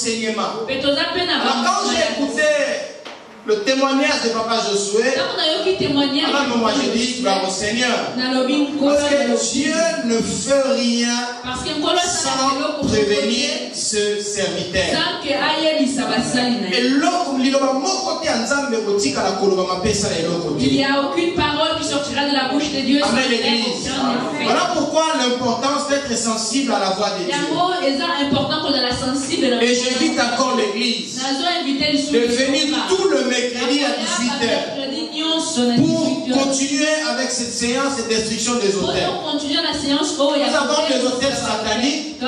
enseignements. Alors quand j'ai écouté le témoignage de Papa Josué, alors moi je dis gloire au Seigneur. Parce que Dieu ne fait rien sans prévenir ce serviteur. Et il n'y a aucune parole qui sortira de la bouche de Dieu. Amen, l'Église. Voilà pourquoi l'importance d'être sensible à la voix de Dieu. Et j'invite encore l'Église de venir tout le mercredi à 18h pour continuer avec cette séance de destruction des hôtels. Nous avons des hôtels sataniques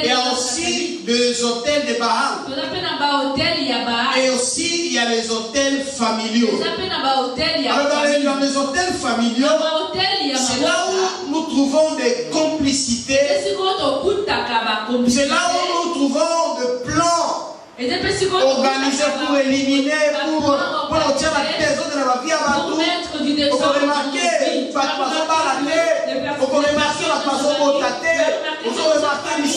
et aussi des hôtels de Baal. Et aussi il y a les hôtels familiaux. Alors dans les hôtels familiaux, c'est là où nous trouvons des complicités. C'est là où nous trouvons des plans organisés pour éliminer, pour obtenir la maison de la vie à tout. On peut remarquer, on peut remarquer la façon dont on on peut remarquer les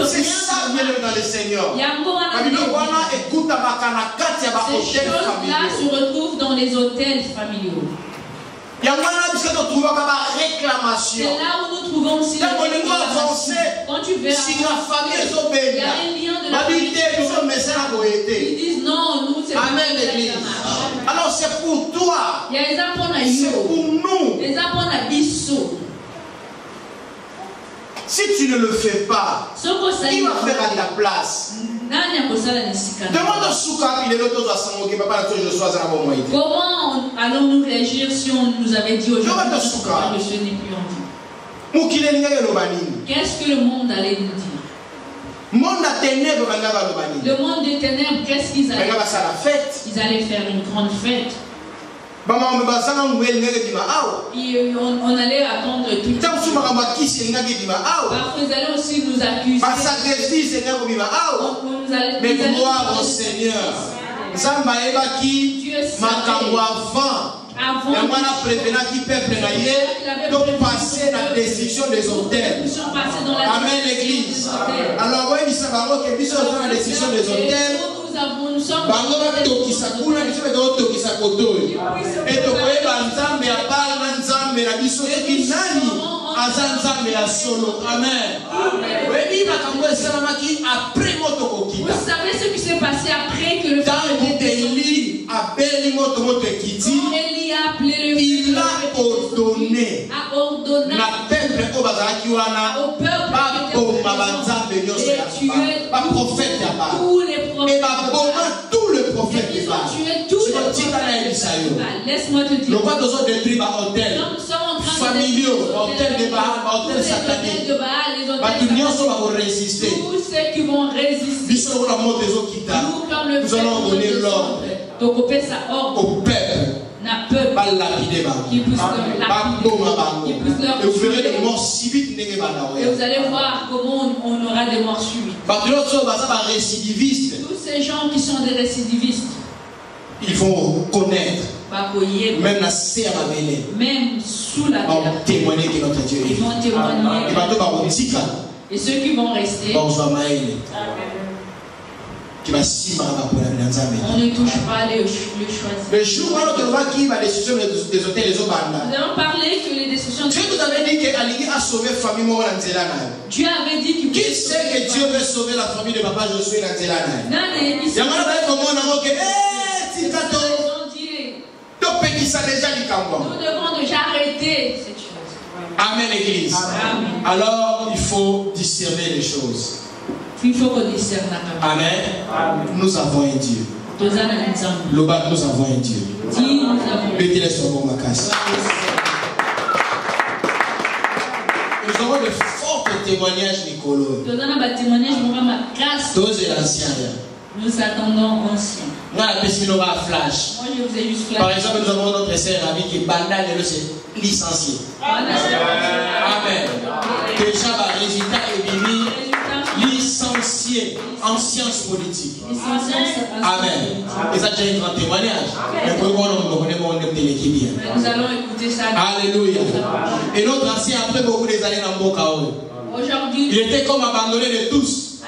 c'est ça qui est dans le Seigneur. Ces choses-là se retrouvent dans les hôtels familiaux. C'est là où nous trouvons aussi quand tu verras, si la famille est ils disent non, nous c'est Amen, l'Église. Alors c'est pour toi, c'est pour nous. Si tu ne le fais pas, qui va faire à ta place? Demande au Souka, il est l'autre à Samoké, papa, je sois à mon moyen. Comment allons-nous réagir si on nous avait dit aujourd'hui que ce n'est plus en vie? Qu'est-ce que le monde allait nous dire? Le monde des ténèbres, qu'est-ce qu'ils allaient faire? Ils allaient faire une grande fête. On allait attendre tout le temps. Parfois ils allaient aussi nous accuser. Mais gloire au Seigneur. Dieu avant de passer la destruction des hôtels. Amen, l'Église. Alors, oui, ça va que nous sommes dans la destruction des hôtels. Nous sommes vous savez ce qui s'est passé après que le temps d'Élie a appelé il a ordonné au peuple prophète et tout le prophète de Baal. Laisse-moi te dire. Nous avons détruit l'hôtel familiaux, l'hôtel de Baal, l'hôtel satanique. Tous ceux qui vont résister, nous allons donner l'ordre au peuple qui pousse et vous verrez des morts subites. Et vous allez voir comment on aura des morts subites. Tous ces gens qui sont des récidivistes, ils vont connaître, même sous la terre, témoigner que notre Dieu est. Ils vont témoigner. Et ceux qui vont rester, on ne touche pas le choisi. Le jour où on va qui va destruction des hôtels les autres. Nous allons parler que les destructions. Dieu nous avait dit qu'Aligui a sauvé la famille Moranzelana. Dieu avait dit qu'il qui sait que Dieu veut sauver la famille de Papa Josué Lanzelana. Nous devons déjà arrêter cette chose. Amen, l'Église. Alors il faut discerner les choses. Il faut qu'on discerne. Amen. Nous avons un Dieu. Nous avons un Dieu. Nous avons de forts témoignages, Nicolo. Tous et l'ancien. Nous attendons anciens. Moi, je vous ai juste flash. Par exemple, nous avons notre sœur amie qui est banale et c'est licencié. Amen. Déjà, le résultat est venu. Licencié en sciences politiques. Amen. Et ça, c'est un grand témoignage. Nous allons écouter ça. Alléluia. Et notre ancien, après beaucoup des années dans Bokao, il était comme abandonné de tous.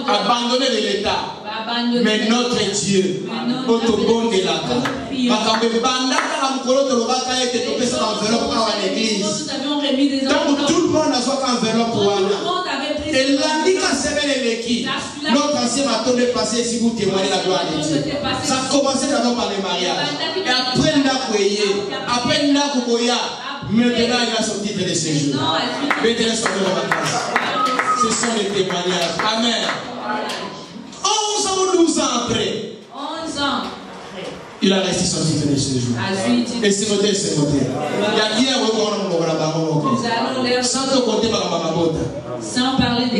abandonné de l'État. Mais notre Dieu, notre bon de la Tant que tout le monde a soit enveloppe pour et l'indique à notre ancien matin est passé si vous témoignez la gloire de Dieu. Ça a commencé d'abord par les mariages. Et après, maintenant, il a son titre de séjour. Maintenant, il est sorti de vacances. Ce sont les témoignages. Amen. 11 ans ou 12 ans après. 11 ans. Il a resté son titre de séjour. Et c'est noté, c'est noté. Il y a bien sans te compter par ma mamota. Sans parler de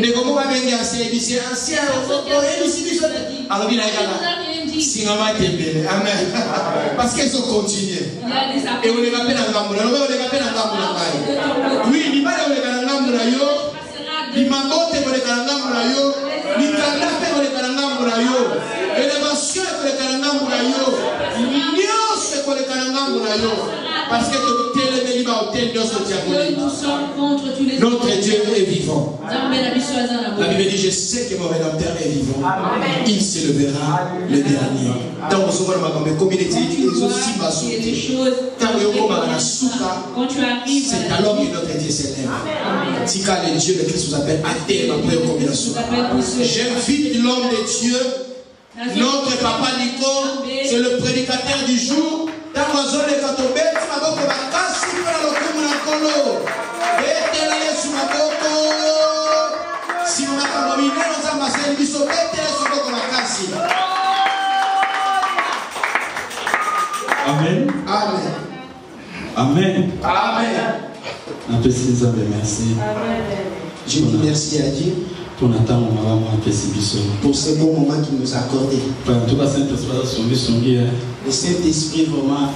Amen. Parce qu'ils ont continué. Et on les rappelle en Gamboula. Oui, il m'a dit il m'a monté pour les Karangamboulayo, il m'a fait pour les Karangamboulayo, l'élévation est pour les Karangamboulayo, l'union c'est pour les Karangamboulayo, parce que notre Dieu est vivant. La Bible dit, je sais que mon Rédempteur est vivant. Il se levera le dernier. Dans mon second communauté, ils ont aussi ma sauté. C'est alors que notre Dieu s'élève. Tika le Dieu de Christ vous appelle à terre après combinaison. J'invite l'homme de Dieu, notre papa Nico, c'est le prédicateur du jour. Dans ma zone de Katobé, tu m'as beaucoup de casse, tu m'as beaucoup de colo. Et tu es sur ma boko. Si on a combiné, on a massé le biseau, tu es sur beaucoup de casse. Amen. Amen. Amen. Amen. Un peu merci. Je dis merci à Dieu pour ce bon moment qu'il nous a accordé. En tout cas, le Saint-Esprit vraiment.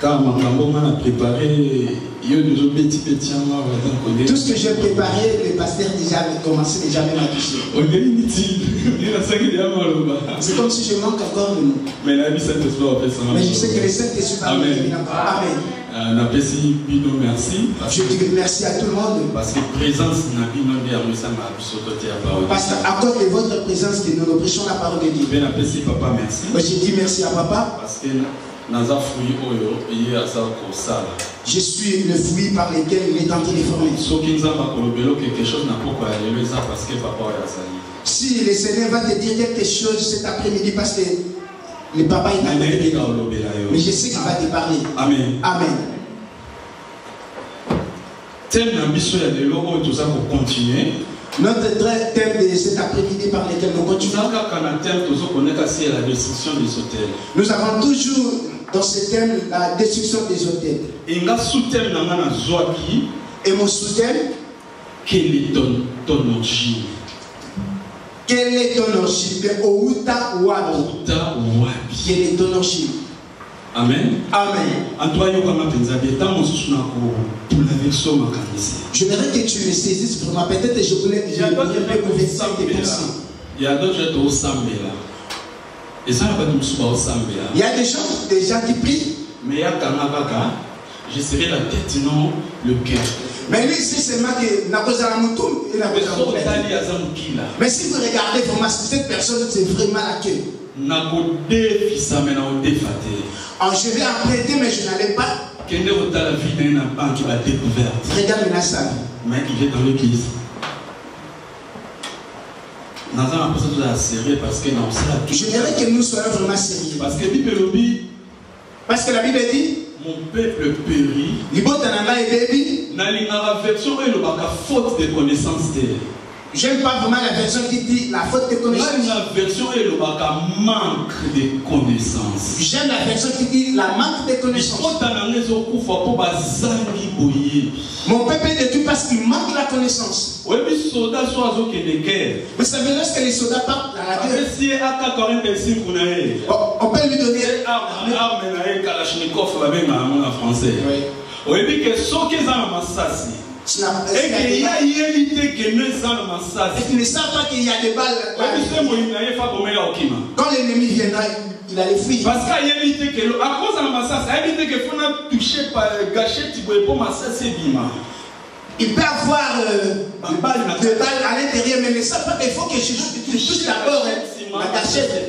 Car on a préparé tout ce que j'ai préparé, le pasteur déjà commencé déjà même à toucher. C'est comme si je manque encore de mots. Mais je sais que le Saint-Esprit va me dire. Amen. Merci. Je dis merci à tout le monde. Parce que présence parce qu'à cause de votre présence que nous prêchons la parole de Dieu. Papa, merci. Je dis merci à papa. Parce que je suis le fruit par lequel il est en train de former. Si le Seigneur va te dire quelque chose cet après-midi parce que le papa est en train de dire, mais je sais qu'il va te parler. Amen. Amen. Notre thème de cet après-midi par lequel nous continuons. Nous avons toujours dans ce thème la destruction des hôtels. Et mon sous-thème, quel est ton origine? Quel est ton origine? Quel est ton origine? Amen. Amen. Je voudrais que tu me saisisses vraiment. Peut-être que je voulais il y a d'autres gens qui prient. Mais je serai la tête, non le cœur. Mais lui, c'est seulement que mais si vous regardez vraiment cette personne, c'est vraiment la queue. Je vais emprunter, mais je n'allais pas. Regarde la salle. Mais il est dans l'église. Je dirais que nous soyons vraiment sérieux. Parce que la Bible dit, mon peuple périt. Faute de connaissance. J'aime pas vraiment la version qui dit la faute de connaissance. La version est le manque de connaissance. J'aime la version qui dit la manque de connaissance. Mon peuple est détruit parce qu'il manque la connaissance. Vous savez, lorsque les soldats partent dans la guerre, on peut lui donner et qu'ils ne savent pas qu'il y a des balles. Quand l'ennemi viendra, il allait fuir. Parce qu'à cause de la massage, il peut avoir des balles à l'intérieur, mais ne savent pas qu'il faut que je s'achètent.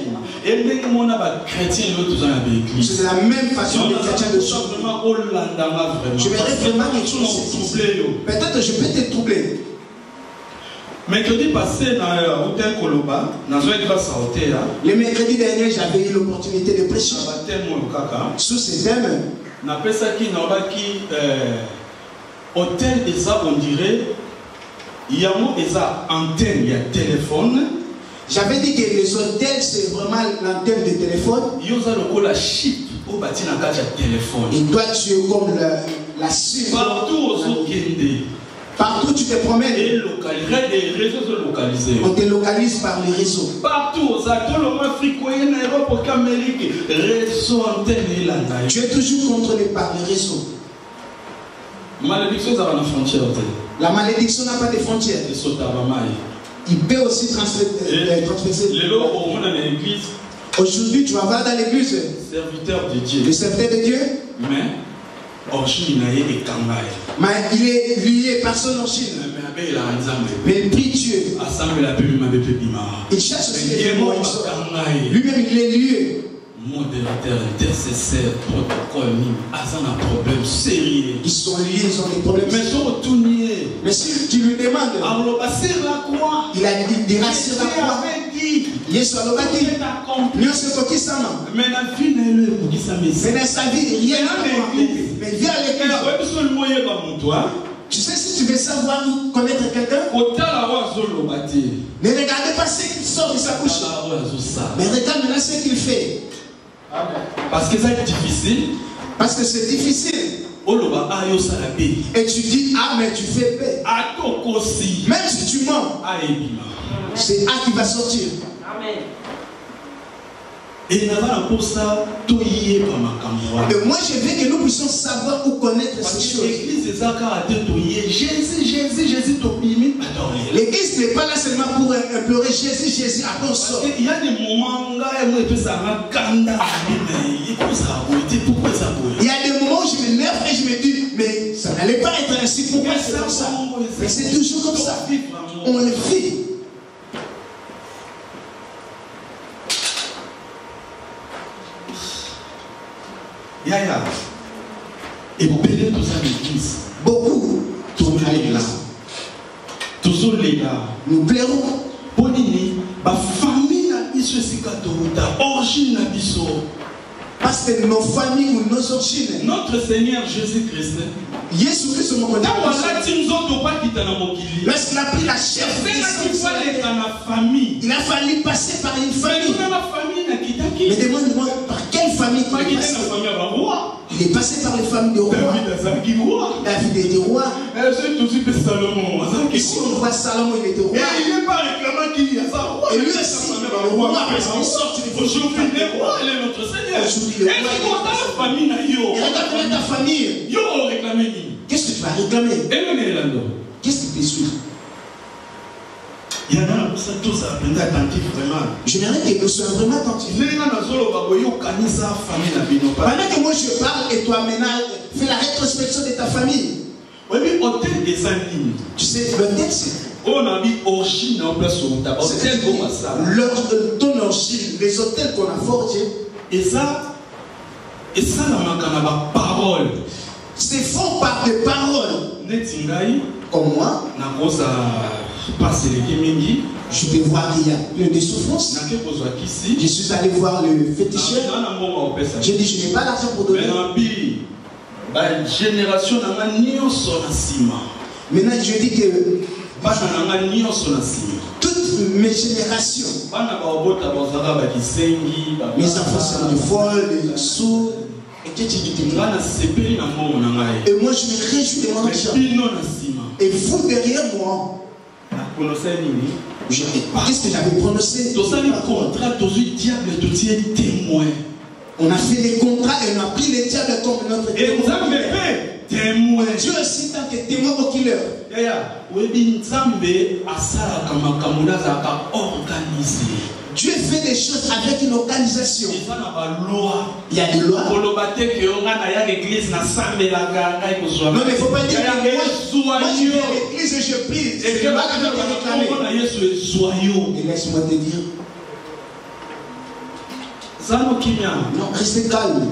C'est la même façon que les chrétiens de souffrir. Je verrai vraiment quelque chose. Peut-être je peux te troubler. Mercredi passé, le mercredi dernier, j'avais eu l'opportunité de prêcher sous ces thèmes. Hôtel Eza, on dirait, il y a antenne, il y a téléphone. J'avais dit que les hôtels, c'est vraiment l'antenne de téléphone. Il y a la chip au bâtiment de téléphone. Et toi, tu es comme la cible. Partout tu te promènes. Et les réseaux sont localisés. On te localise par les réseaux. Partout, tu es toujours contrôlé par les réseaux. Malédiction, ça va dans la frontière. La malédiction n'a pas de frontières. Il peut aussi transférer. Aujourd'hui, tu vas voir dans l'église. Serviteur de Dieu. Le serviteur de Dieu. Mais il est lié personne en Chine. Mais il prie Dieu. Il cherche aussi les mots. Lui-même, il est lié. Modérateur, intercesseur, protocole, ils ont un problème sérieux. Ils sont liés, ils ont des problèmes. Mais si tu lui demandes, il dira sur la croix. Yesu alobaki nyonso ekokisama mais dans sa vie rien ne mais viens à l'église. Tu sais, si tu veux savoir connaître quelqu'un, ne regardez pas ce qu'il sort de sa bouche, mais regarde maintenant ce qu'il fait. Parce que ça est difficile. Parce que c'est difficile. Et tu dis ah mais tu fais paix. Même si tu mens, c'est A qui va sortir. Amen. Et moi je veux que nous puissions savoir ou connaître ces choses. L'église n'est pas là seulement pour implorer Jésus, Jésus, après on sort. Il y a des moments où je m'énerve et je me dis, mais ça n'allait pas être ainsi, pourquoi c'est comme ça? Mais c'est toujours comme ça. On le vit. Et bénir tous à l'église. Beaucoup sont à l'église. Toujours les gars. Nous plairons. Bonini, ma famille n'a pas ce origine n'a pas. Parce que nos familles ou nos origines. Notre Seigneur Jésus-Christ. Jésus-Christ mon lorsqu'il a pris la chair, il a fallu passer par une famille. Mais demande-moi par quelle famille il est passé par les familles de rois. David était roi. Ici on voit Salomon, il était roi. Et il n'est pas réclamant qu'il y a ça. Et lui aussi, le roi, parce qu'il sort du aujourd'hui, le roi, il est notre Seigneur. Et regarde ta famille. Qu'est-ce que tu vas réclamer? Qu'est-ce qui te suit? Il y en a tous attentifs vraiment. J'aimerais que nous soyons vraiment attentifs. Pendant que moi je parle et toi maintenant fais la rétrospection de ta famille. Tu sais, l'hôtel c'est ton origine, les hôtels qu'on a forgés. Et ça la parole. C'est fort par des paroles. Comme moi. Je peux voir qu'il y a plein de souffrances. Je suis allé voir le féticheur. J'ai dit je n'ai pas l'argent pour donner. Maintenant je dis que toutes mes générations, mes enfants sont des folles, des sourds. Et moi je me réjouis de mon argent. Et vous derrière moi, qu'est-ce que j'avais prononcé? On a fait les contrats et on a pris les diables comme notre témoin. Dieu aussi tant que témoin oculaire. Dieu fait des choses avec une organisation. Il y a des lois. Non, mais il ne faut pas dire que moi je viens à l'église et je prie. Et laisse-moi te dire, Non, restez calme.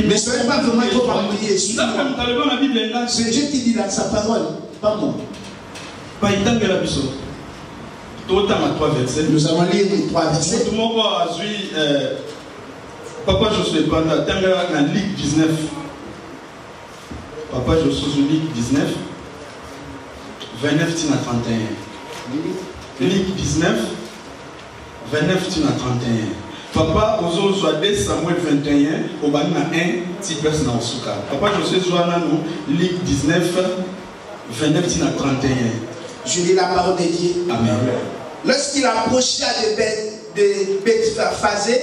Mais soyez pas vraiment trop embrouillés. C'est Dieu qui dit dans sa parole, pas moi. Nous allons lire les 3 versets. Papa Josué Banda, dans Ligue 19. Papa Josué Ligue 19, 29 à 31. Ligue 19, 29 à 31. Papa Ozo soit 2 Samuel 21, au Banina 1, petit verset dans Souka. Papa Josué Joana, Ligue 19, 29 à 31. Je lis la parole de Dieu. Amen. Lorsqu'il approcha de Bethphagée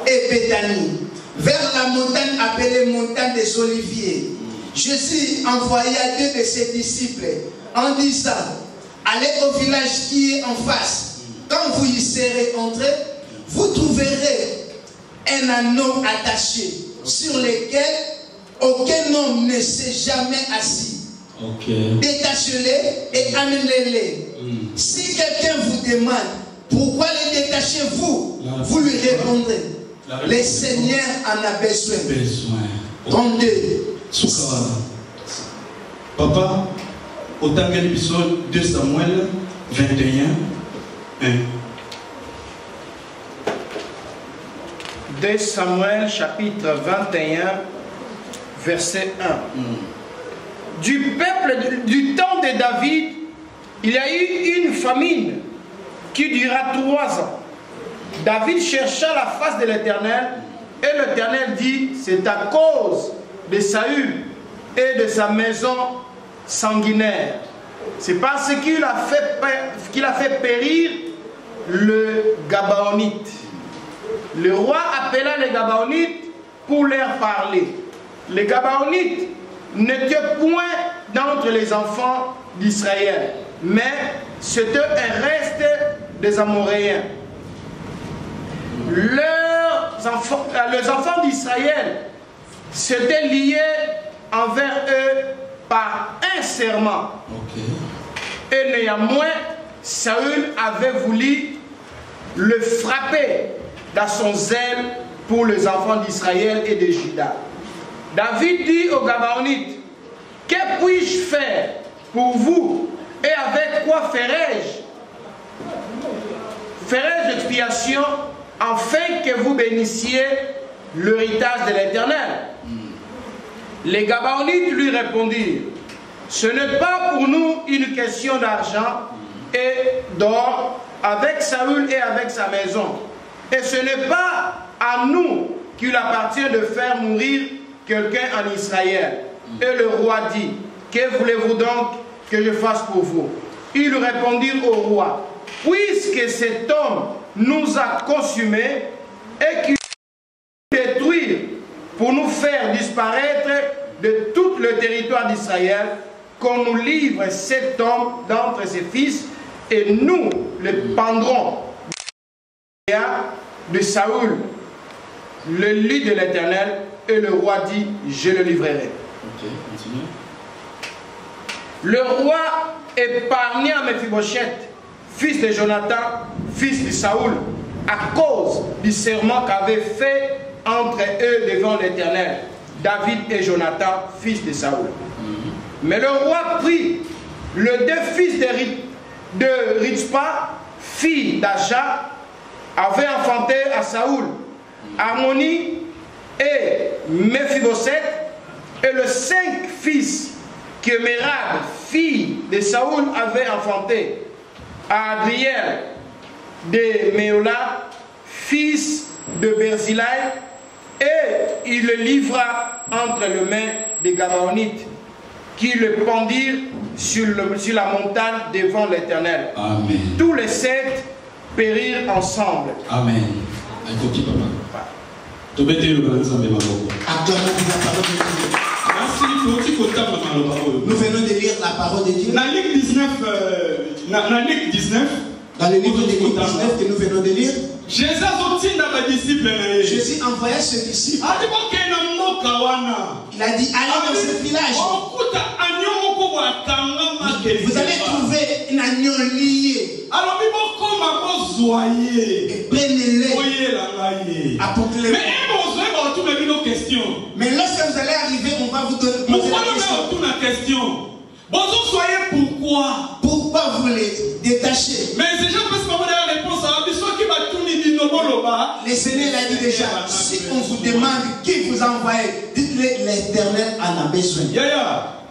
et Béthanie, vers la montagne appelée montagne des Oliviers, Jésus envoya 2 de ses disciples en disant: allez au village qui est en face. Quand vous y serez entrés, vous trouverez un anneau attaché sur lequel aucun homme ne s'est jamais assis. Détachez-les et amenez-les. Si quelqu'un vous demande pourquoi les détachez-vous, vous lui répondrez: le Seigneur en a besoin. 32. Papa, au temps de l'épisode 2 Samuel 21, 1. 2 Samuel chapitre 21, verset 1. Du peuple du temps de David, il y a eu une famine qui dura 3 ans. David chercha la face de l'Éternel et l'Éternel dit: c'est à cause de Saül et de sa maison sanguinaire. C'est parce qu'il a fait périr le Gabaonite. Le roi appela les Gabaonites pour leur parler. Les Gabaonites n'étaient point d'entre les enfants d'Israël, mais c'était un reste des Amoréens. Les enfants d'Israël s'étaient liés envers eux par un serment. Et néanmoins, Saül avait voulu le frapper dans son zèle pour les enfants d'Israël et de Juda. David dit aux Gabaonites: que puis-je faire pour vous et avec quoi ferai-je l'expiation afin que vous bénissiez l'héritage de l'Éternel? Les Gabaonites lui répondirent: ce n'est pas pour nous une question d'argent et d'or avec Saül et avec sa maison. Et ce n'est pas à nous qu'il appartient de faire mourir quelqu'un en Israël. Et le roi dit: que voulez-vous donc que je fasse pour vous? Ils répondirent au roi: puisque cet homme nous a consumés et qu'il nous détruire pour nous faire disparaître de tout le territoire d'Israël, qu'on nous livre cet homme d'entre ses fils et nous le pendrons de Saül, le lit de l'Éternel. Et le roi dit: je le livrerai. Le roi épargna Mephibosheth, fils de Jonathan, fils de Saül, à cause du serment qu'avait fait entre eux devant l'Éternel David et Jonathan, fils de Saül. Mais le roi prit les 2 fils de Ritzpa, fille d'Acha, avait enfanté à Saül Harmonie et Mephibosheth, et les 5 fils que Mérab, fille de Saül, avait enfanté à Adriel de Méola, fils de Berzilai, et il le livra entre les mains des Gabaonites, qui le pendirent sur la montagne devant l'Éternel. Tous les 7 périrent ensemble. Amen. Nous venons de lire la parole de Dieu. Dans le livre 19, dans le livre de Luc 19 que nous venons de lire, Jésus envoya ses disciples. Il a dit: allez dans ce village. Vous allez trouver un agneau lié. soyez. Prenez-les. Apportez-les. Mais lorsque vous allez arriver, on va vous donner la question. Soyez pourquoi? Pourquoi vous les détachez? Mais c'est déjà parce qu'on a la réponse à la question qui va tout dire. Le Seigneur l'a dit déjà. Si on vous demande qui vous a envoyé, dites-le, l'Éternel en a besoin.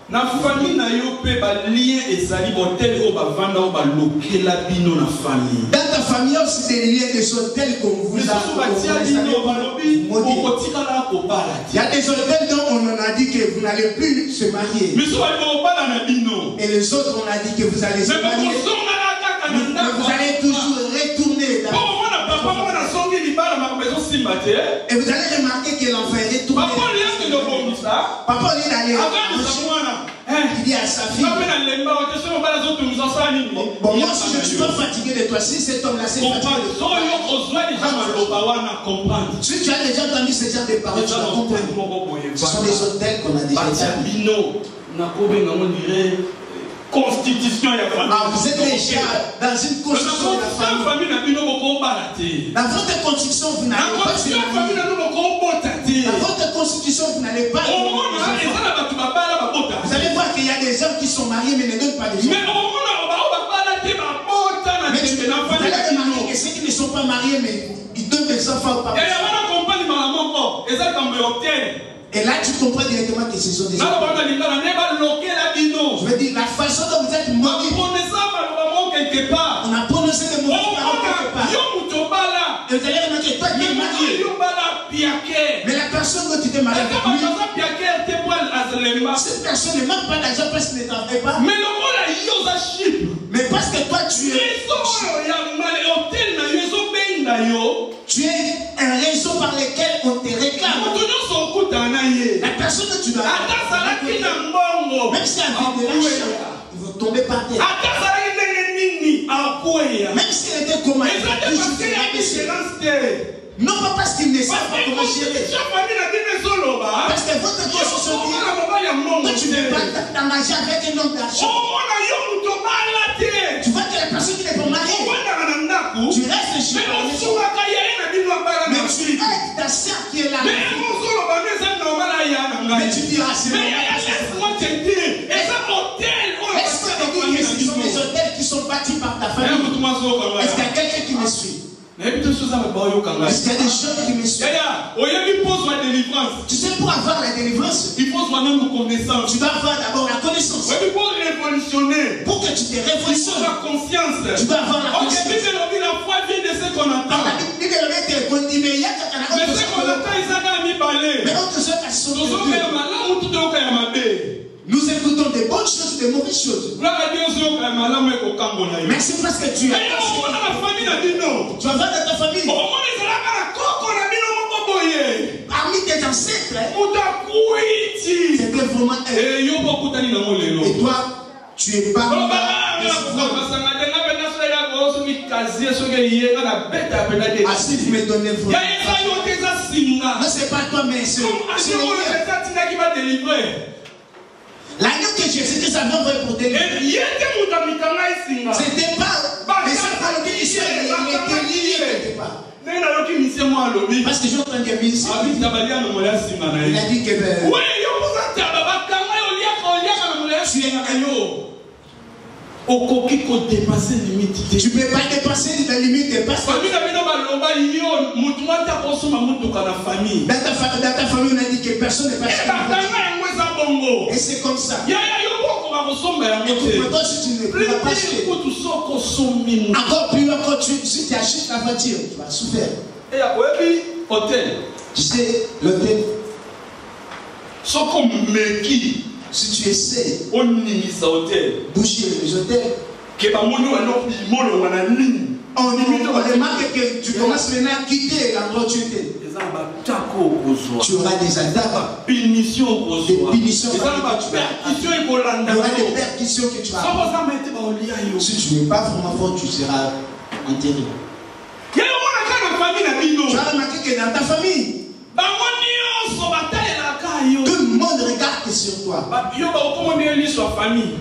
Na famille na yo pe ba lien ezali botel o ba vanda o ba lokela bino na famille. Dans ta famille aussi des liens des hôtels qu'on vous a. Il y a des hôtels dont on en a dit que vous n'allez plus se marier. Et les autres on a dit que vous allez se marier. Mais vous allez toujours retourner là. Et vous allez remarquer que l'enfant est retourné. Papa lui d'aller. Il dit à sa fille. Bon, moi si je ne suis pas fatigué de toi, si cet homme là c'est fatigué. Si tu as déjà entendu ce genre de paroles, tu vas comprendre. Ce sont des hôtels qu'on a déjà dit. Constitution. Vous êtes déjà dans une constitution de la famille. Dans votre constitution, vous n'allez pas se marier. Dans votre constitution, vous n'allez pas. Vous allez voir qu'il y a des gens qui sont mariés mais ne donnent pas de gens. Mais vous allez remarquer que ceux qui ne sont pas mariés mais ils donnent des enfants au papa. Et là, tu comprends directement que ce sont des gens. Je veux dire, la façon dont vous êtes mariés. On a prononcé des mauvaises paroles quelque part. Et vous allez remarquer, toi qui es marié. Mais la personne dont tu t'es marié avec lui, cette personne ne manque pas d'argent parce qu'il ne travaille pas. Mais parce que toi tu es un réseau par lequel on te réclame. La personne que tu dois même si elle vit de l'argent, ils vont tomber par terre. Même si elle était comment non pas parce qu'ils ne savent pas comment gérer. Parce que votre constitution dit que tu ne peux pas t'engager avec un homme d'argent. Tu vois que la personne qui n'est pas mariée, tu restes chez toi. Mais tu aides ta sœur qui est là. Mais tu diras c'est normal. Est-ce que ce sont des hôtels qui sont bâtis par ta famille? Est-ce qu'il y a quelqu'un qui me suit? Est-ce qu'il y a des gens qui me suivent? Tu sais, pour avoir la délivrance, il faut soi-même connaissance. Tu dois avoir d'abord la connaissance. Pour révolutionner. Pour que tu te révolutionnes. La conscience. Tu dois avoir la conscience. La foi vient de ce qu'on entend. Mais ce qu'on entend, mais autre chose, nous écoutons des bonnes choses, des mauvaises choses. Mais c'est parce que tu as. Tu vas voir dans ta famille. Parmi tes ancêtres. C'était vraiment. Et toi, tu es pas. Si vous me donnez vous. Non, c'est pas toi, mais c'est l'agneau que Jésus avait envoyé pour délivrer. C'était pas. Mais ça, il était lié quelque part. Parce que j'ai entendu un musicien. Il a dit que. Tu es un agneau. Tu ne peux pas dépasser les limites parce que dans ta famille on a dit que personne ne passe. Et c'est comme ça. Et toi si tu ne peux pas acheter, encore plus encore si tu achètes la voiture, tu vas souffrir. Tu sais, l'hôtel. Si tu essaies boucher les hôtels, on remarque que tu commences maintenant à quitter l'endroit où tu étais. Tu auras des attaques, des punitions, il y aura des percussions que tu vas avoir. Si tu n'es pas vraiment fort, tu seras enterré. Tu as remarqué que dans ta famille, tout le monde regarde sur toi.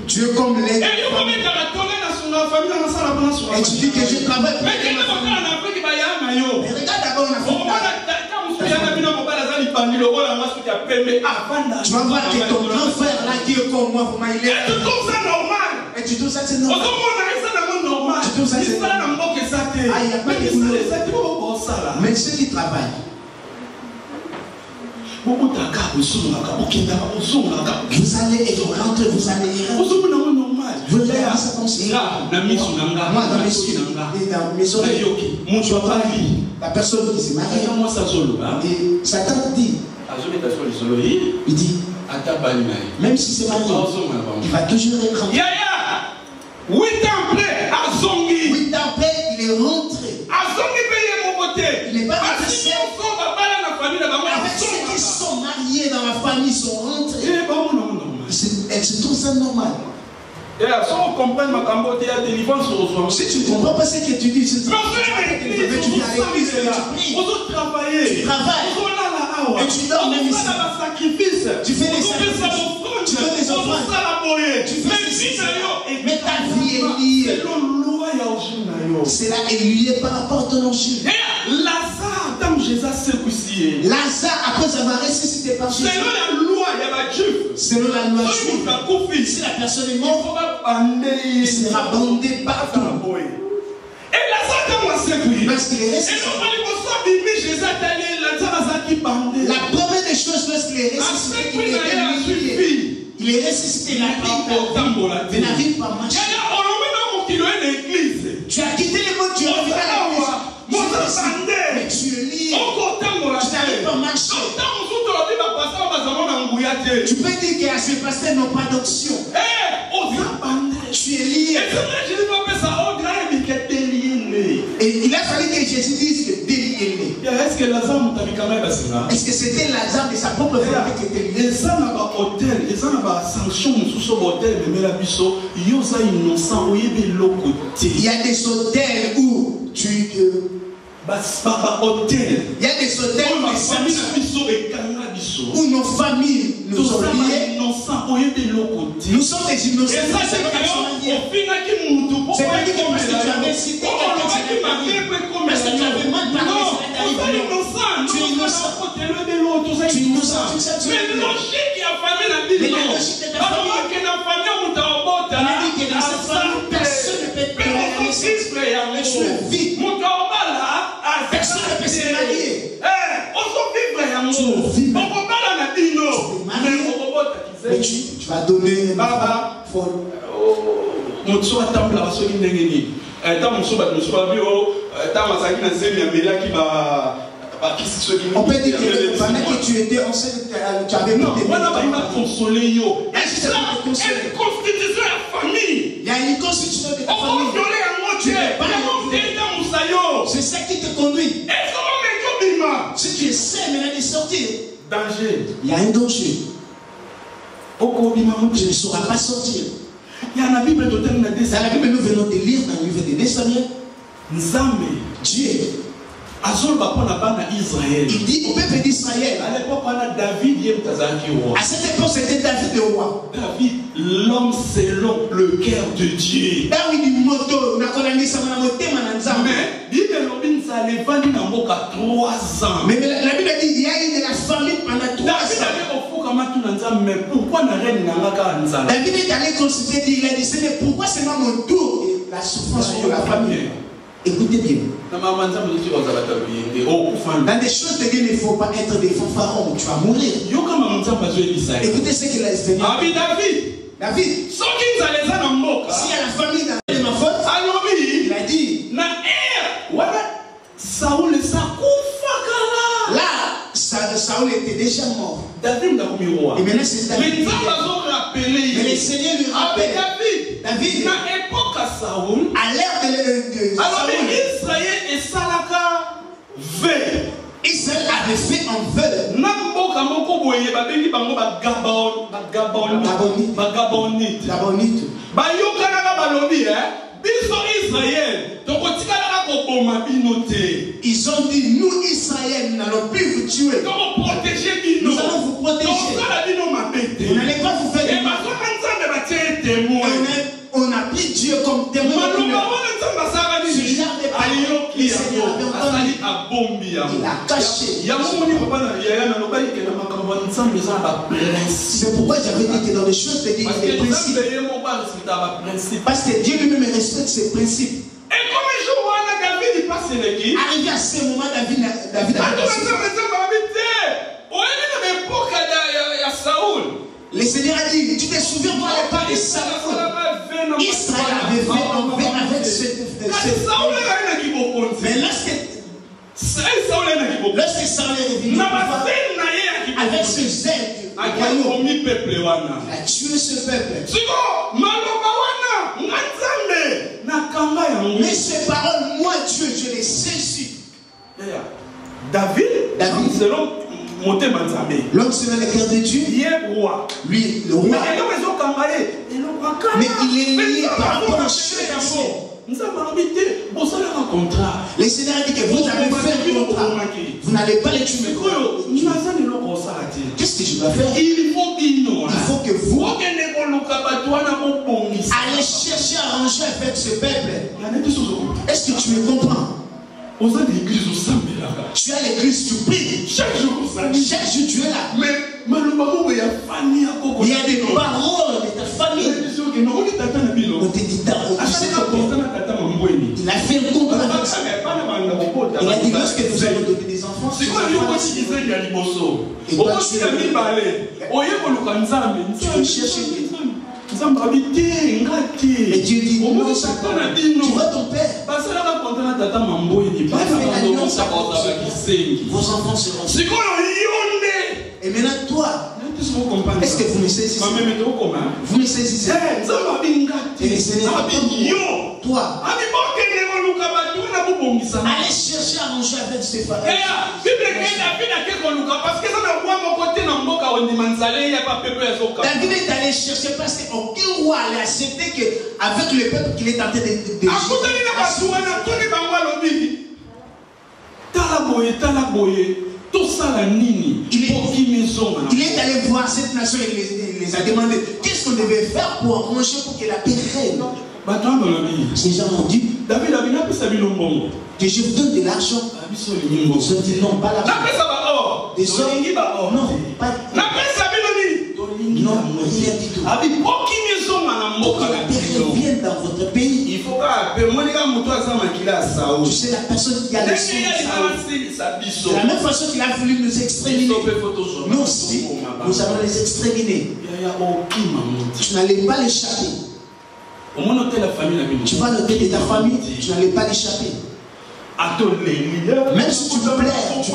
Tu es comme les. Et tu dis que je travaille pour. Mais regarde d'abord en Afrique. Tu vas voir que ton grand frère là qui est comme moi, il est. Et tu trouves ça normal? Et tu trouves ça c'est normal? Tu trouves ça c'est normal? Ah, il n'y a pas de boulot. Mais ceux qui travaillent. Vous allez et vous rentrez, vous allez y rentrer. Vous allez à ça comme ça. Moi, dans mes yeux et dans mes oreilles, la personne qui s'est mariée, et Satan dit, il dit, même si c'est marié, il va toujours être rentré. 8 ans après, il est rentré. Il n'est pas rentré seul. Avec ceux qui sont mariés dans la famille sont rentrés. Elle se trouve ça normal. Si tu ne comprends pas ce que tu dis, tu viens à l'église, tu travailles, et tu dors même ici. Tu fais des sacrifices, tu donnes des offrandes, tu fais des sacrifices. Mais ta vie est liée. Cela est lié par rapport à ton onction. Lazare, après avoir ressuscité par Jésus, selon la loi juive, si la personne est morte, il sera bandé partout. Et Lazare, parce qu'il est ressuscité. La première des choses, lorsqu'il est ressuscité, il est ressuscité, il n'arrive pas à marcher. Tu as quitté le monde, tu es revenu à l'église. Mais tu es lié. Tu n'arrives pas à marcher. Tu peux dire qu'à ce pasteur n'ont pas d'option. Tu es lié. Et il a fallu que Jésus dise que délié. Est-ce que c'était Lazare de sa propre famille qui était lié? Il y a des hôtels où tu... Il y a des hôtels où nos familles nous ont liés. Nous sommes des innocents. C'est pas dit que parce que tu avais cité quelqu'un, parce que tu avais mal parlé, tu es innocent. Tu es innocent. Mais la logique de ta famille, il a dit que dans cette famille, personne ne peut te laisser. Tu es vide. Personne ne peut se marier. Tu vis. Mais tu vas donner folle. On peut dire que pendant que tu étais enceinte, tu avais mis des consoler. Il y a une constitution de la famille. Il y a une constitution de ta famille. C'est ça qui te conduit. Si tu essaies maintenant de sortir, danger. Il y a un danger. Tu ne sauras pas sortir. Il y a la Bible, nous venons de lire dans le livre de Nésamiens. Dieu. Il dit au peuple d'Israël. À cette époque, c'était David le roi. David, l'homme selon le cœur de Dieu. Mais la Bible dit il y a eu de la famine pendant 3 ans. Mais pourquoi David est allé consulter, il a dit pourquoi c'est moi mon tour et la souffrance de la famille. Écoutez bien. Dans des choses de Dieu, il ne faut pas être des fanfarons, tu vas mourir. Écoutez ce qu'il a dit. David, si à la famille dans ma faute, il a dit là, Saoul était déjà mort. Et maintenant c'est David. Mais le Seigneur lui rappelle. David, à l'ère de Israël avait fait un vœu. Ils ont dit, nous Israël, nous n'allons plus vous tuer. Nous nous allons vous protéger. Vous n'allez pas vous faire du mal. On a pris Dieu comme témoin. Ce genre de paroles, le Seigneur avait entendu. Il a caché. C'est pourquoi j'avais dit que dans les choses de Dieu, il y a des principes. Parce que Dieu lui-même respecte ses principes. Arrivé à ce moment, David le Seigneur a dit, tu te souviens moi les pas de Saül. Israël avait fait envers avec ce mais lorsque Saül est revenu avec ce zèle, il a tué ce peuple. Mais ces paroles, moi Dieu, je les saisis. David, selon l'homme selon le cœur de Dieu, lui, le roi. Mais il est lié par rapport à ce le Seigneur a dit que vous avez fait un contrat. Vous n'allez pas les tuer. Qu'est-ce que je dois faire? Il faut que vous allez chercher à arranger avec ce peuple. Est-ce que tu me comprends? Tu as l'église, tu pries. Chaque jour tu es là. Mais il y a des paroles de ta famille. On te dit, il a fait un contrat avec ça. Il a dit, lorsque nous allons donner des enfants, tu veux chercher Dieu. Et Dieu dit, non, tu vois ton père. Vos enfants seront. Et maintenant, toi, est-ce que vous me saisissez? Vous me saisissez? Et le Seigneur, toi, allez chercher à manger avec ces femmes. David est allé chercher parce qu'aucun roi n'a accepté qu'avec le peuple qu'il est en train de il est allé voir cette nation et les a demandé qu'est-ce qu'on devait faire pour manger pour que la paix règne. Ces gens ont dit que je vous donne de l'argent. Ils ont dit non, pas l'argent. Des hommes, non, pas non, rien du tout. Pour que la paix revienne dans votre pays. Il faut tu sais, la personne qui a le sang de la même façon qu'il a voulu nous exterminer, nous aussi, nous allons les exterminer. Tu n'allais pas l'échapper. Tu vas noter de ta famille, tu n'allais pas l'échapper. Même si tu pleures, tu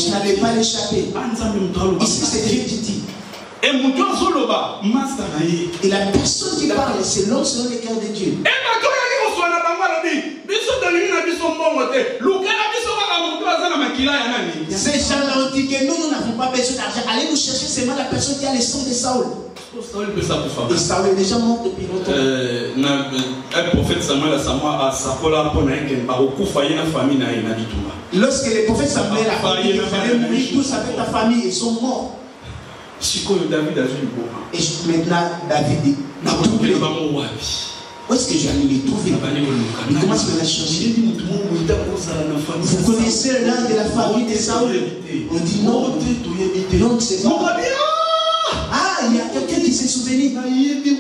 n'allais pas l'échapper. Ici, c'est Dieu qui dit. Et la personne qui parle, c'est l'homme selon le cœur de Dieu. Ces gens-là ont dit que nous n'avons pas besoin d'argent. Allez nous chercher seulement la personne qui a le sang de Saül. Et Saül est déjà mort depuis longtemps. Un prophète Samuel lorsque le prophète Samuel a parlé, il fallait mourir tous avec ta famille, ils sont morts. Et maintenant, David dit, où est-ce que j'allais les trouver? Il commence à les chercher. Vous connaissez l'un de la famille de Saül? On dit non, non, c'est pas. Ah, il y a quelqu'un qui s'est souvenu. Avec des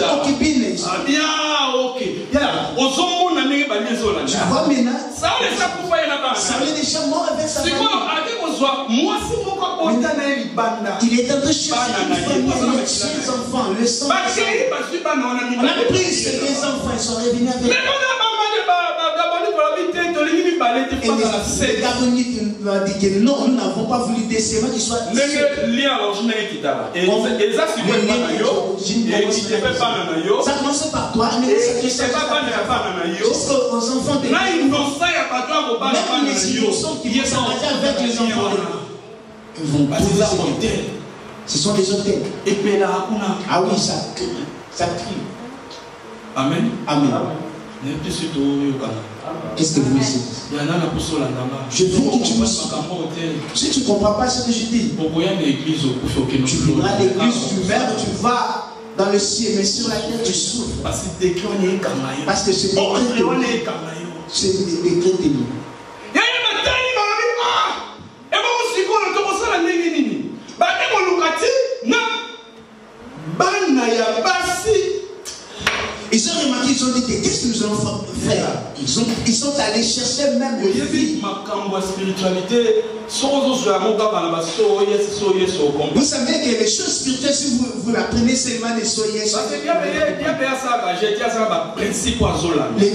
concubines. Tu vois maintenant, Saül est déjà mort avec sa famille. Il est en train de chercher une famille avec ses enfants. Le sang. On a pris ces deux enfants, ils sont revenus avec. Et les Gabonites va dire que non, nous n'avons pas voulu descendre qui soit. Ça commence par toi, mais jusqu'aux enfants de même les innocents qui vont s'engager avec les enfants. Ils vont trouver ce sont des hôtels. Ah oui, ça crie. Amen. Amen. Qu'est-ce que vous dites? Je veux que tu me suives. Si tu ne comprends pas ce que je dis, tu viendras à l'église, tu meurs, tu vas dans le ciel, mais sur la terre tu souffres. Parce que c'est des décrets. Ils ont remarqué, ils ont dit qu'est-ce que nous allons faire? Ils sont allés chercher même le vie. Vous savez que les choses spirituelles, si vous l'apprenez seulement les soyez. Le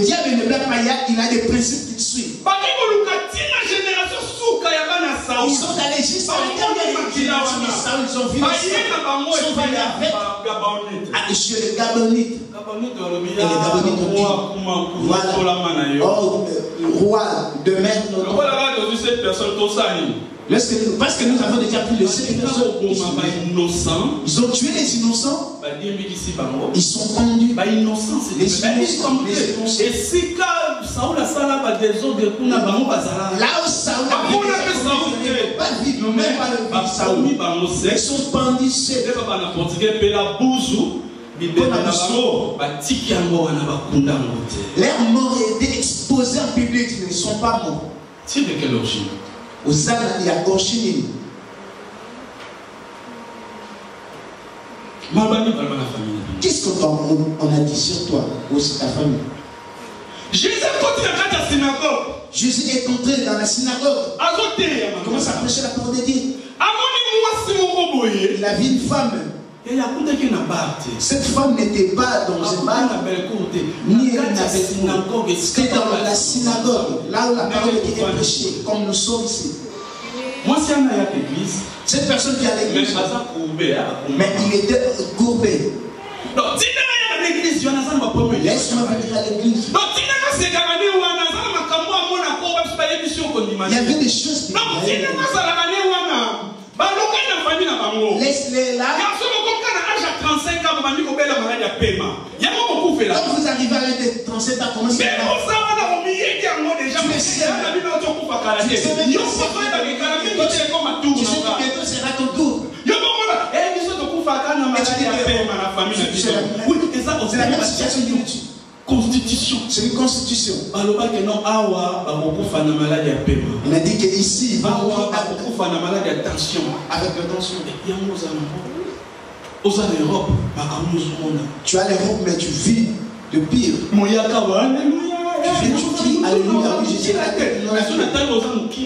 diable ne blague pas, il a des principes qu'il suit. Ils sont allés juste à la génération de Saül, ils ont vu chez les Gabonites. Et les Gabonites ont dit, voilà, roi de mer. Parce que nous avons déjà pris le 7 personnes. Ils ont tué les innocents. Ils sont pendus. Les innocents. Là où Saül a pas vivre, même pas le vivre Saül. Ils sont pendus. Leurs morts étaient exposés en public, ils ne sont pas morts. C'est de quelle origine? Aux âmes, il y a origine. Qu'est-ce qu'on a dit sur toi, aussi ta famille? Jésus est entré dans la synagogue. Il commence à prêcher la parole de Dieu. Il a vu une femme. Cette femme n'était pas dans un bar, ni elle n'avait. C'était dans la synagogue, là où la parole était prêchée, comme nous sommes ici. Cette personne qui est à l'église, mais il était courbé. Laisse-moi venir à l'église. Il y avait des choses qui laisse-les là. Quand vous arrivez à l'âge de 37 ans, comment c'est? Tu sera ton tour. C'est la même situation du constitution. C'est une constitution. Il a dit qu'ici, il va avec la tension. Tu as l'Europe, mais tu vis de pire. Tu vis, alléluia, oui, je suis laquelle.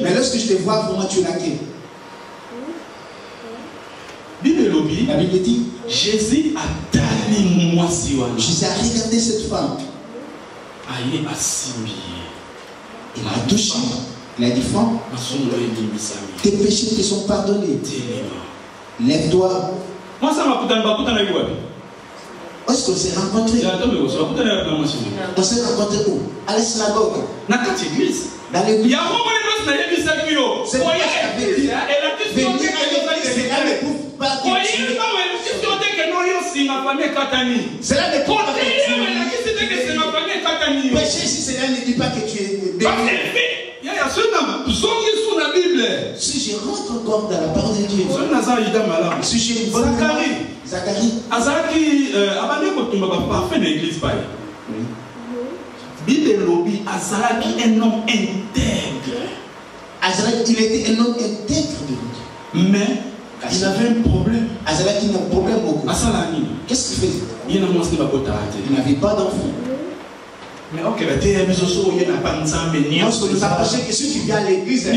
Mais lorsque je te vois, vraiment, tu es laquelle. La Bible dit, Jésus a regardé cette femme. Il a touché. Il a dit, femme, tes péchés te sont pardonnés. Lève-toi. Moi, ça m'a où est-ce qu'on s'est rencontrés? On s'est rencontrés où? À la synagogue. Dans l'église. C'est elle ne prouve pas que cela ne prouve pas que tu es péché si cela ne dit pas que tu es béni. Si je rentre encore dans la parole de Dieu, si j'ai une bonne Zacharie, un homme intègre. Il était un homme intègre. Mais il avait un problème. Il a un problème beaucoup. Qu'est-ce qu'il faisait? Il n'avait pas d'enfant. Mais ok, lorsque nous approchons que ceux qui viennent à l'église,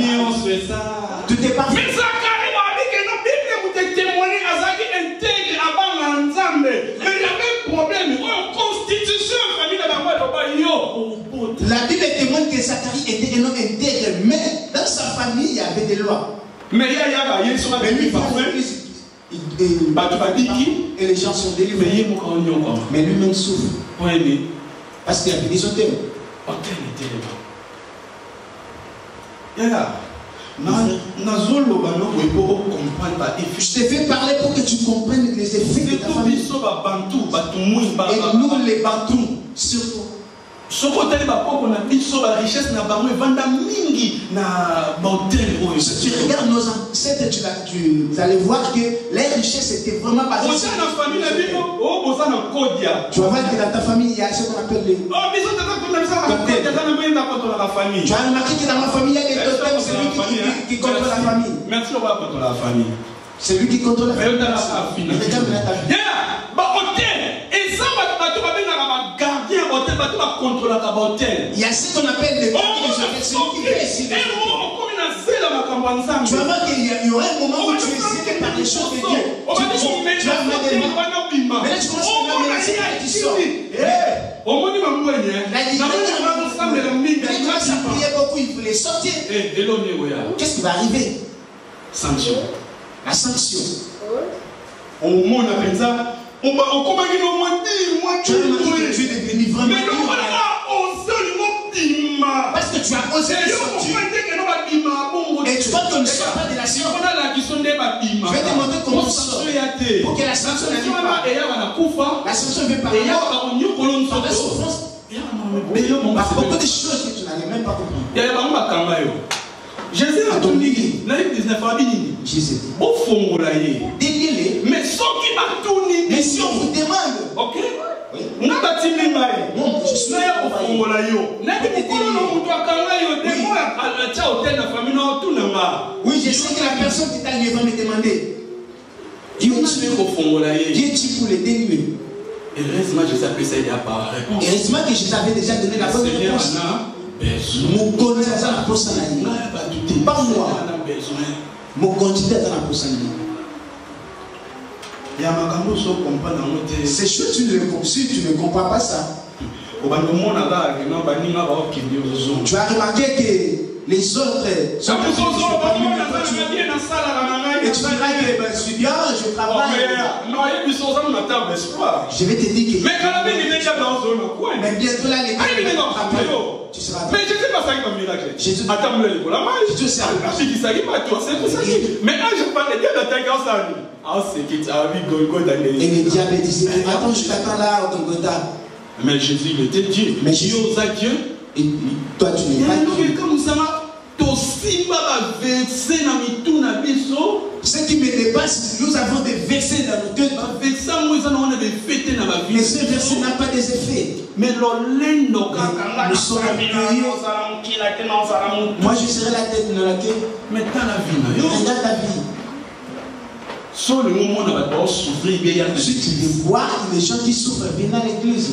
tout est parfait. Mais Zacharie m'a dit que la Bible vous témoigne à Zacharie intègre avant l'ensemble. Mais il y avait un problème. Constitution, la Bible témoigne que Zacharie était un homme intègre, mais dans sa famille, il y avait des lois. Mais il y a lui et les gens sont délivrés. Mais lui-même souffre. Parce qu'il y a des hôtels. Je te fais parler pour que tu comprennes les effets de ta famille. Et nous, les Bantous, surtout. Ce côté on a mis sur la richesse na bango vanda mingi na hôtel. Si tu regardes nos ancêtres, tu allais voir que les richesses étaient vraiment basées sur la famille. Tu vas voir que dans ta famille, il y a ce qu'on appelle les... Tu as remarqué que dans ma famille, il y a des totems, c'est lui qui contrôle la famille. Merci, on va contrôler la famille. C'est lui qui contrôle la famille. Il y a ce qu'on appelle les gardiens des hôtels. C'est lui qui décide. Tu vas voir qu'il y aura un moment où tu es cité par les choses de Dieu. Tu vas mettre des mains. Mais là, tu commences à menacer et tu sors. Il commence à prier beaucoup, il voulait sortir. Qu'est-ce qui va arriver? Sanction. La sanction. Au moment où on appelle ça, tu es devenu vraiment parce que tu as osé sortir. Et tu vois qu'on ne sort pas de la science. Je vais te montrer comment on sort. Pour que la sanction n'arrive pas. La sanction ne veut pas. Par la souffrance. Par beaucoup de choses que tu n'allais même pas comprendre. Jésus a tout dit. Jésus. Déliez-les. Mais ceux qui m'a tout dit. Mais si on vous demande. Ok. Non, je suis là au fond de la oui, je sais que la personne qui t'a lié va me demander. Qui es-tu pour les délier? Heureusement, je savais ça il a pas réponse. Heureusement que je t'avais déjà donné la bonne réponse. Mon candidat dans la poste pas moi. Mon candidat dans la poste. C'est sûr que tu ne comprends pas ça. Tu as remarqué que les autres sont et tu diras que je suis bien, je travaille. Je vais te dire que mais bientôt là, les tu seras mais je ne sais pas ça qui va venir là. Jésus attends le mais quand je parle de Dieu dans ta grâce, et le diable dit attends, je t'attends là au Golgotha. Mais Jésus il était Dieu. Mais Dieu et toi tu n'es pas Dieu. Ce qui me dépasse, nous avons des versets dans nos cœurs. Mais ce verset n'a pas des effets. Mais nous sommes moi je serai la tête de la queue. Mais dans la vie, regarde ta vie. Sur le moment où on va souffrir, il y a des voir les gens qui souffrent viennent à l'église.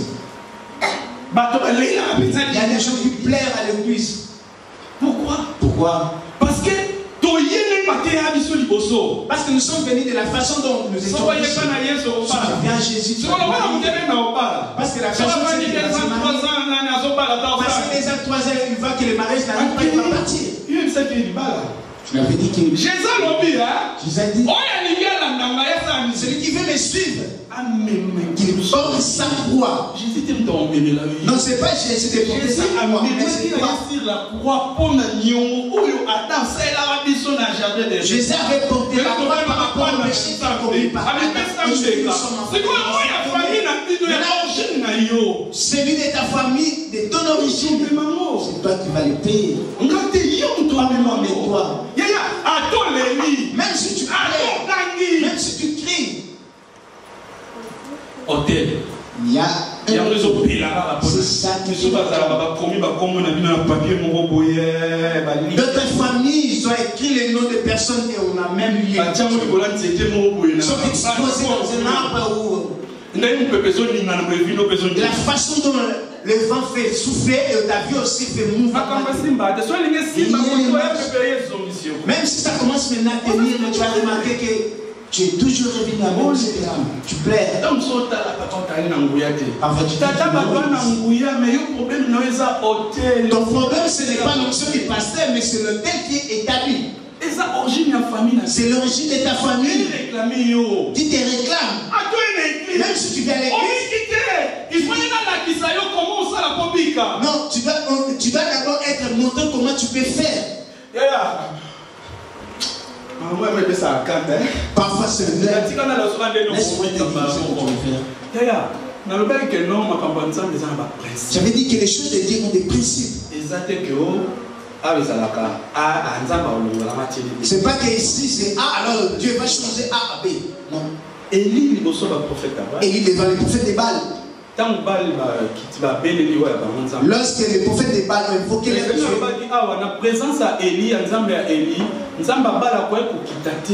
Il y a des gens qui plairent à l'église. Pourquoi? Parce que nous sommes venus de la façon dont nous étions venus. Viens Jésus. Parce que la personne parce que les ans 3 ans, il voit que le mariage n'arrive pas, il va partir. Tu l'avais dit que Jésus a dit celui qui veut me suivre, qu'il porte sa croix. Non, c'est pas Jésus de porter sa croix. Jésus avait porté la croix par rapport au péché qu'il a commis par celui de ta famille, de ton origine, c'est toi qui vas le payer. Toi-même, mais toi. Même si tu cries, même si tu cries, il y a c'est ça qui d'autres familles, ils ont écrit les noms des personnes et on a même lu. Ils sont exposés dans un arbre où la façon dont le vent fait souffler et ta vie aussi fait mouvement. Même si ça commence maintenant à tenir, tu vas remarquer que tu es toujours revenu à moi. Tu plais. Ton problème, ce n'est pas l'onction du pasteur, mais c'est l'hôtel qui est établi. C'est l'origine de ta famille qui te réclame. Même si tu viens à l'église, non, tu dois d'abord être montré comment tu peux faire. Parfois c'est laisse-moi te dire ce que tu veux faire. J'avais dit que les choses de Dieu ont des principes. C'est pas que ici c'est A, alors Dieu va changer A à B. Non. Élie devant les prophètes de Baal. Lorsque les prophètes de Baal ont invoqué les dieux,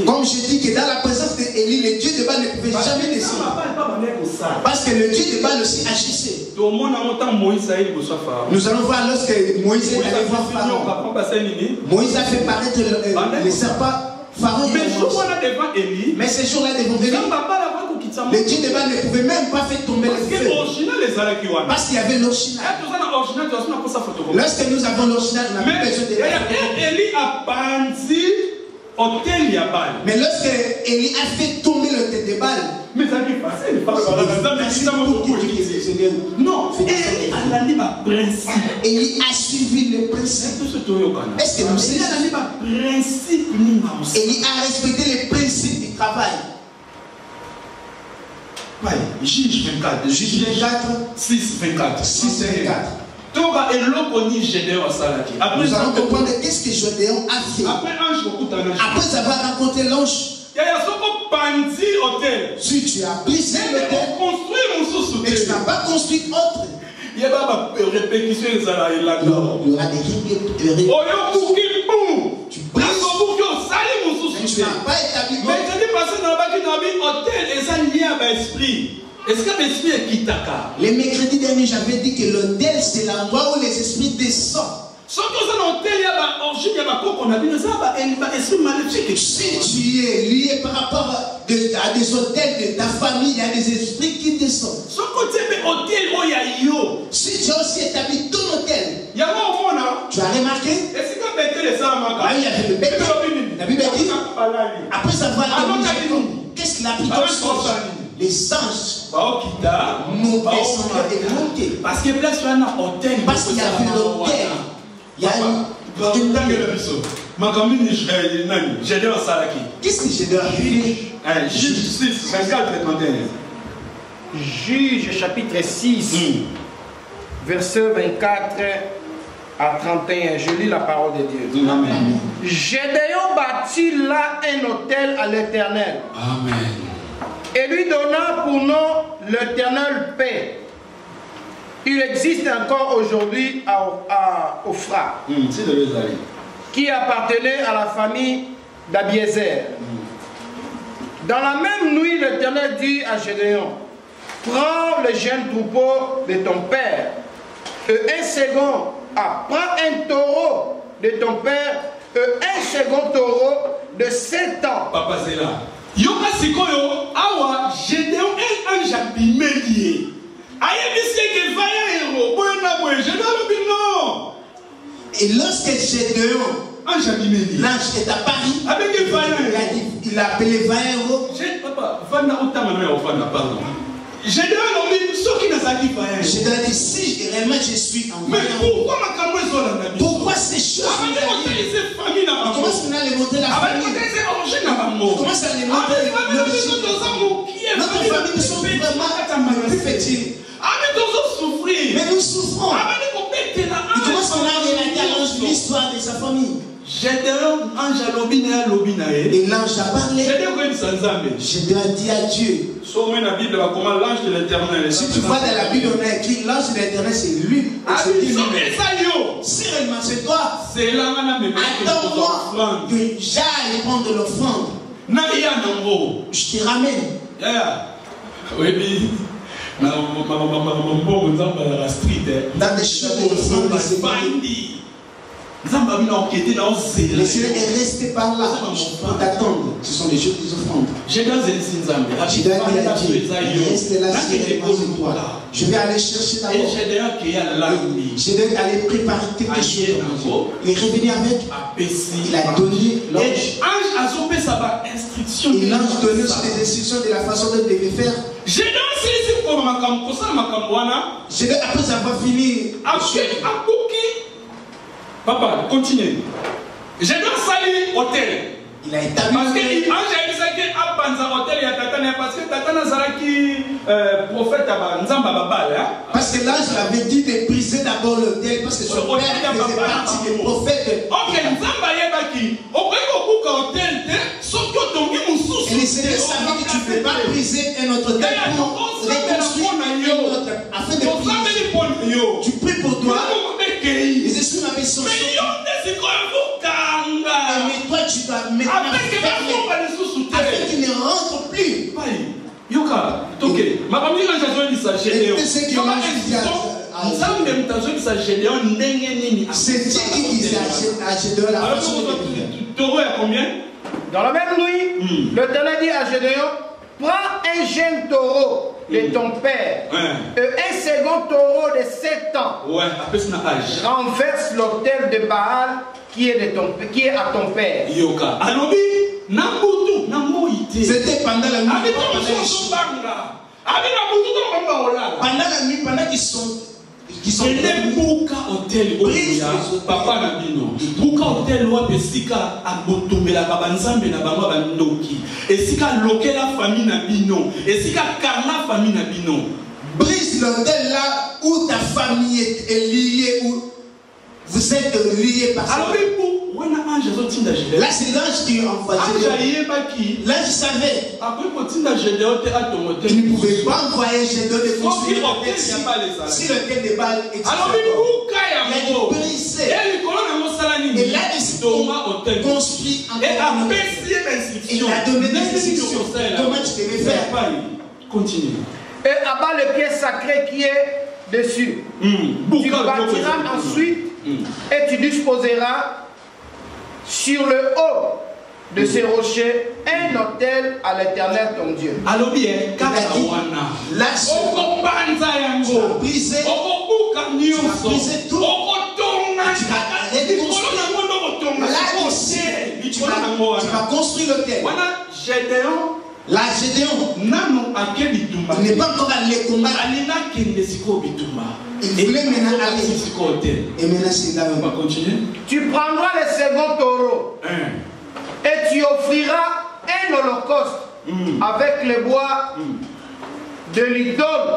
comme je dis que dans la présence d'Élie, les dieux de Baal ne pouvaient jamais descendre. Parce que le dieu de Baal aussi agissait. Nous allons voir lorsque Moïse allait voir Pharaon. Moïse a fait paraître les serpents. Pharaon, mais ces jours-là devant venir, les dieux de Baal ne pouvaient même pas faire tomber le feu. Parce qu'il y avait l'original. Lorsque nous avons l'original, on n'a plus besoin de mais lorsque Élie a fait tomber le tête de Baal, non, Élie a suivi le principe. Est-ce que nous savons? Élie a respecté les principes du travail. Juge 24, 6, 24. Nous allons comprendre qu'est-ce que Gédéon a fait. Après avoir rencontré l'ange, si tu as brisé le thème et tu n'as pas construit autre, il y aura des tu brises, mais tu n'as pas établi les mercredis derniers, j'avais dit que l'autel, c'est l'endroit où les esprits descendent. Si tu es lié par rapport à des hôtels de ta famille, il y a des esprits qui descendent. Si tu as aussi établi ton hôtel, tu as remarqué? Ah, il y avait le bête. La Bible dit, après avoir qu'est-ce qu'il a pris comme chose? Les anges nous descendaient et montaient. Parce qu'il y avait l'autel. Il y a qu'est-ce que Gédéon a fait? Juge 6, 24 et 31. Juge chapitre 6, verset 24 à 31. Je lis la parole de Dieu. Amen. Gédéon bâtit là un autel à l'Éternel. Amen. Et lui donna pour nom l'Éternel paix. Il existe encore aujourd'hui à Ophra, qui appartenait à la famille d'Abiézer. Dans la même nuit, l'Éternel dit à Gédéon, prends le jeune troupeau de ton père, et un second, prends un taureau de ton père, et un second taureau de 7 ans. Papa, c'est là. Yoka sikoyo, awa, Gédéon est un japimelier. Et lorsque Gédéon, l'ange est à Paris, il a appelé Vaïro. Gédéon dit, si réellement je suis en Vaïro, pourquoi ces choses? Comment est-ce qu'on a les montrer la famille? Comment est-ce qu'on a les montrer l'origine? Notre famille, nous sommes vraiment fétiches. Mais nous souffrons. Et comment est-ce qu'on a relaté à l'ange l'histoire de sa famille? Gédéon, ange à l'obina. Et l'ange a parlé. Gédéon a dit à Dieu. Si tu vois dans la Bible, on a écrit l'ange de l'Éternel, c'est lui. Si réellement c'est toi, attends-moi que j'aille prendre l'offrande. Je te ramène. Oui, dans des choses de le Seigneur est resté par là pour t'attendre. Ce sont des choses qu'ils offrent. Gédéon a dit, reste là si réellement c'est toi. Je vais aller chercher d'abord. Gédéon allait préparer quelque chose. Il est revenu avec. Il a donné l'ange. Et l'ange donnait des instructions de la façon dont il devait faire. Gédéon, après avoir fini, papa, continue. Gédéon sali hôtel. Il a établi. Parce que l'ange a dit que hôtel, il y a parce que Tata Nazaraki, prophète Nzamba Babal. Parce que là, je l'avais dit de briser d'abord l'autel, parce que son père faisait partie des prophètes. Ok, Nzamba Yebaki. Et le Seigneur savait que tu ne peux pas briser un autre autel pour reconstruire un autre. Afin de prier. Tu pries pour toi. Les esprits m'avaient sorti. Mais toi, tu dois maintenant fermer. Afin qu'il ne rentre plus. Yoka, ok. Ma famille a besoin de ça. C'est Dieu qui disait à Gédéon la façon de prier. Taureau est combien? Dans la même nuit, l'Éternel dit à Gédéon, prends un jeune taureau de ton père et un second taureau de 7 ans. Renverse l'autel de Baal qui est à ton père. Yoka. C'était pendant la nuit. Pendant la nuit, pendant qu'ils sont Buka hotel papa na bino buka hotel wa pesika abotomela kabanzambe na bango bandoki esika lokela famille na bino esika karma famille na bino brise l'hôtel là où ta famille est liée, où vous êtes liés par ça. Là c'est l'ange qui envoie Gédéon. L'ange savait. Il ne pouvait pas envoyer Gédéon de construire l'hôtel si l'hôtel de Baal était il a dû briser. Et là il construit encore. Et il a donné des instructions. Comment tu devais faire? Continue. Et abat le pied sacré qui est dessus. Tu bâtiras ensuite et tu disposeras sur le haut de ces rochers un autel à l'Éternel ton Dieu. Là, tu vas briser tout. Tu vas construire l'autel. Là, Gédéon n'est pas encore allé combattre. Il voulait maintenant aller. Et maintenant, c'est là où on va continuer. Tu prendras le second taureau et tu offriras un holocauste avec le bois de l'idole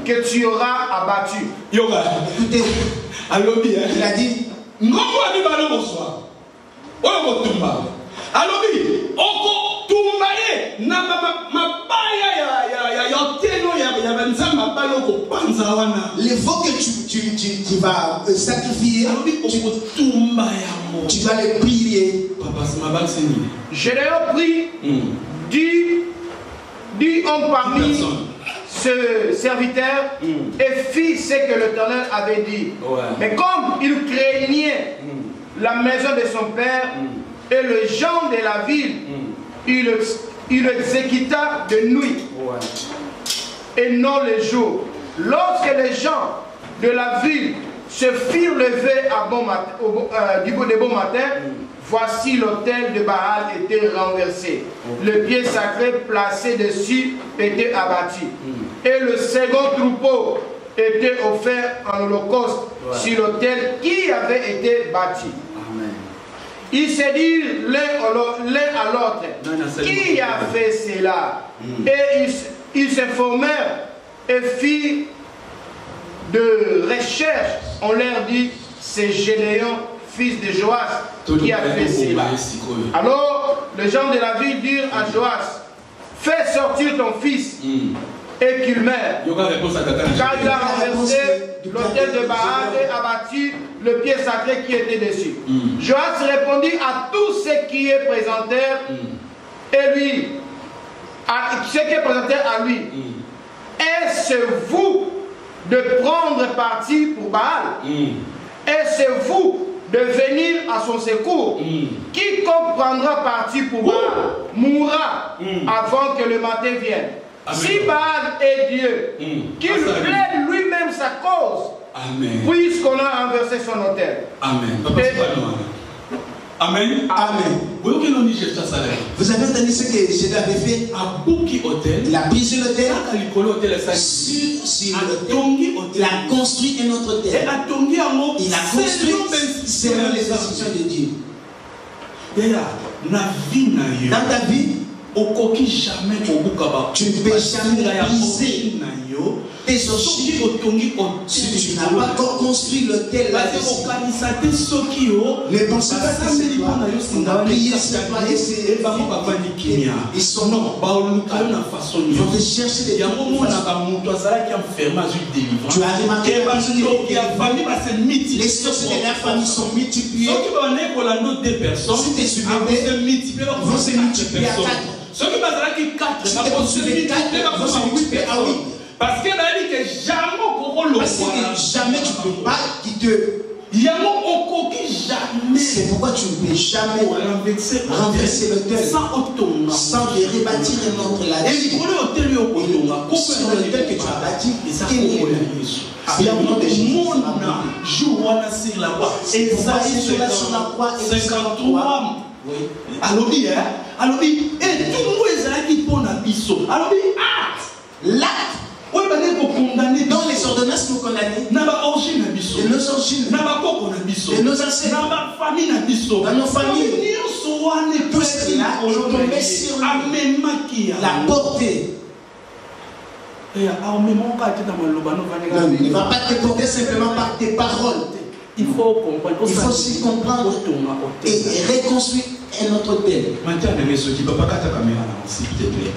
que tu auras abattu. Écoutez, il a dit les veaux que tu vas sacrifier, tu vas les prier. Gédéon prie, dit homme parmi ce serviteur et fit ce que l'Éternel avait dit. Mais comme il craignait la maison de son père et le gens de la ville, il exécuta de nuit et non le jour. Lorsque les gens de la ville se firent lever du bon matin, voici l'autel de Baal était renversé. Le pied sacré placé dessus était abattu. Et le second troupeau était offert en holocauste sur l'autel qui avait été bâti. Ils se dirent l'un à l'autre, qui a fait cela? Et ils se formèrent et firent de recherche. On leur dit, c'est Gédéon, fils de Joas, qui a fait cela. Alors, les gens de la ville dirent à Joas, fais sortir ton fils et qu'il meure. Car il a renversé l'autel de Baal et abattu le pied sacré qui était dessus. Joas répondit à tous ceux qui présentèrent et lui, ceux qui présentèrent à lui, est-ce vous de prendre parti pour Baal? Est-ce vous de venir à son secours? Quiconque prendra parti pour Baal mourra avant que le matin vienne. Si Baal est Dieu, qu'il plaide lui-même sa cause, puisqu'on a renversé son autel. Amen. Amen. Amen. Vous avez entendu ce que Jésus avait fait? Il a brisé l'autel. Il a construit un autre autel. Il a construit selon les instructions de Dieu. Dans ta vie, Tu ne peux jamais briser tes ogives si tu n'as pas encore construit l'autel là-dessus. Ne pensez pas que c'est toi. On a prié sur toi et ils sont non. Ils vont te chercher des gens. Tu as remarqué les sorciers de la famille sont multipliés. Si tu es sur vont se multiplier à 4. Ceux qui sont 4, si tu es sur les 4, vont se multiplier à 8. Parce que jamais tu ne peux pas quitter. C'est pourquoi tu ne peux jamais renverser l'autel sans de rebâtir un autre là-dessus. Sur l'autel que tu as bâti, quel est le il y a beaucoup de monde jour sur la croix. Et ça c'est sur la croix 53. Alors et tout le monde est qui pour la biso. Alors l'acte dans les ordonnances nous condamnons de nos origines, de nos ancêtres, dans nos familles. Tout cela est tombé sur la portée. Il ne va pas te porter simplement par tes paroles. Il faut aussi comprendre et reconstruire un autre thème. Maintenant, s'il te plaît.